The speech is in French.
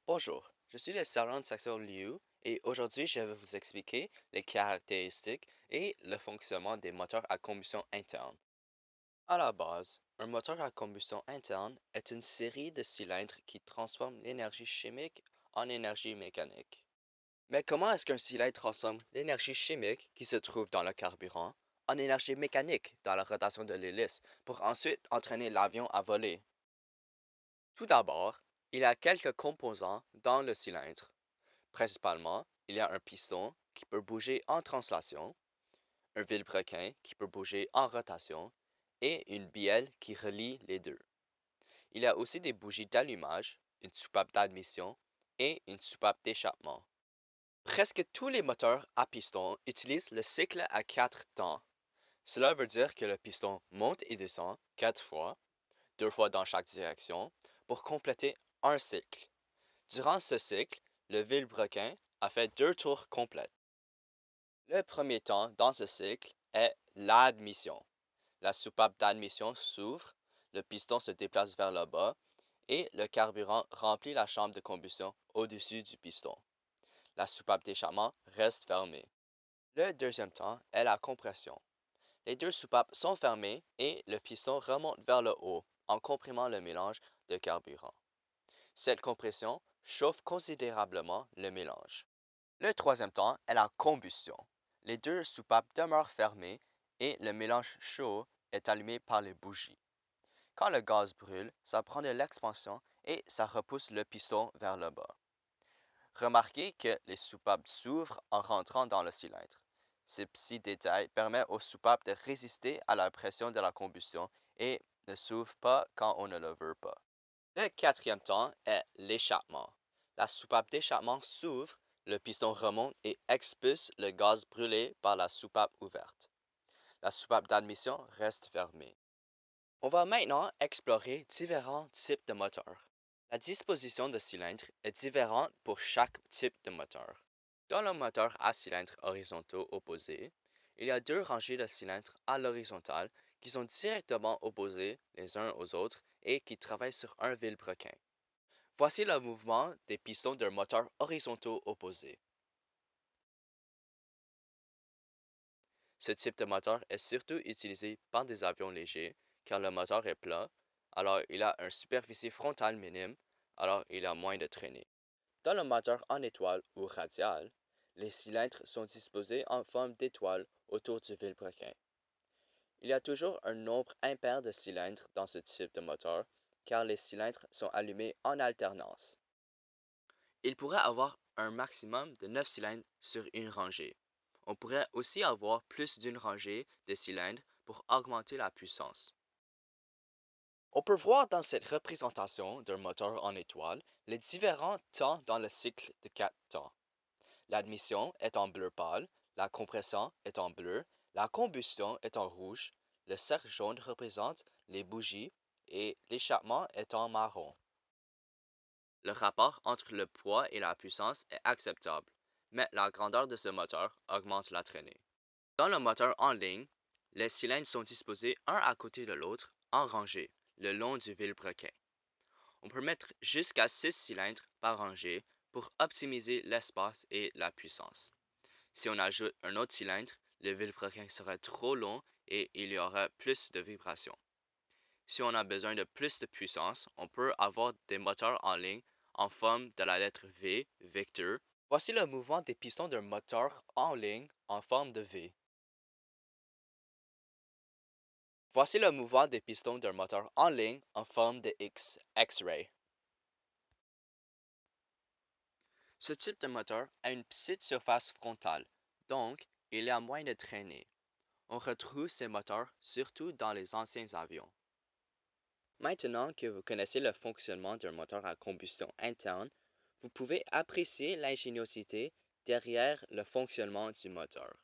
Bonjour, je suis le sergent de section Liu et aujourd'hui je vais vous expliquer les caractéristiques et le fonctionnement des moteurs à combustion interne. À la base, un moteur à combustion interne est une série de cylindres qui transforment l'énergie chimique en énergie mécanique. Mais comment est-ce qu'un cylindre transforme l'énergie chimique qui se trouve dans le carburant en énergie mécanique dans la rotation de l'hélice pour ensuite entraîner l'avion à voler? Tout d'abord, il y a quelques composants dans le cylindre. Principalement, il y a un piston qui peut bouger en translation, un vilebrequin qui peut bouger en rotation et une bielle qui relie les deux. Il y a aussi des bougies d'allumage, une soupape d'admission et une soupape d'échappement. Presque tous les moteurs à piston utilisent le cycle à 4 temps. Cela veut dire que le piston monte et descend 4 fois, 2 fois dans chaque direction, pour compléter un cycle. Durant ce cycle, le vilebrequin a fait 2 tours complets. Le premier temps dans ce cycle est l'admission. La soupape d'admission s'ouvre, le piston se déplace vers le bas et le carburant remplit la chambre de combustion au-dessus du piston. La soupape d'échappement reste fermée. Le deuxième temps est la compression. Les deux soupapes sont fermées et le piston remonte vers le haut en comprimant le mélange de carburant. Cette compression chauffe considérablement le mélange. Le troisième temps est la combustion. Les deux soupapes demeurent fermées et le mélange chaud est allumé par les bougies. Quand le gaz brûle, ça prend de l'expansion et ça repousse le piston vers le bas. Remarquez que les soupapes s'ouvrent en rentrant dans le cylindre. Ce petit détail permet aux soupapes de résister à la pression de la combustion et ne s'ouvrent pas quand on ne le veut pas. Le quatrième temps est l'échappement. La soupape d'échappement s'ouvre, le piston remonte et expulse le gaz brûlé par la soupape ouverte. La soupape d'admission reste fermée. On va maintenant explorer différents types de moteurs. La disposition de cylindres est différente pour chaque type de moteur. Dans le moteur à cylindres horizontaux opposés, il y a deux rangées de cylindres à l'horizontale qui sont directement opposés les uns aux autres et qui travaillent sur un vilebrequin. Voici le mouvement des pistons d'un moteur horizontaux opposés. Ce type de moteur est surtout utilisé par des avions légers car le moteur est plat, alors il a une superficie frontale minime, alors il a moins de traînée. Dans le moteur en étoile ou radial, les cylindres sont disposés en forme d'étoile autour du vilebrequin. Il y a toujours un nombre impair de cylindres dans ce type de moteur car les cylindres sont allumés en alternance. Il pourrait avoir un maximum de 9 cylindres sur une rangée. On pourrait aussi avoir plus d'une rangée de cylindres pour augmenter la puissance. On peut voir dans cette représentation d'un moteur en étoile les différents temps dans le cycle de 4 temps. L'admission est en bleu pâle, la compression est en bleu, la combustion est en rouge, le cercle jaune représente les bougies et l'échappement est en marron. Le rapport entre le poids et la puissance est acceptable, mais la grandeur de ce moteur augmente la traînée. Dans le moteur en ligne, les cylindres sont disposés un à côté de l'autre en rangée, le long du vilebrequin. On peut mettre jusqu'à 6 cylindres par rangée pour optimiser l'espace et la puissance. Si on ajoute un autre cylindre, le vilebrequin serait trop long et il y aurait plus de vibrations. Si on a besoin de plus de puissance, on peut avoir des moteurs en ligne en forme de la lettre V, Victor. Voici le mouvement des pistons d'un moteur en ligne en forme de V. Voici le mouvement des pistons d'un moteur en ligne en forme de X, X-ray. Ce type de moteur a une petite surface frontale, donc il y a moins de traînée. On retrouve ces moteurs surtout dans les anciens avions. Maintenant que vous connaissez le fonctionnement d'un moteur à combustion interne, vous pouvez apprécier l'ingéniosité derrière le fonctionnement du moteur.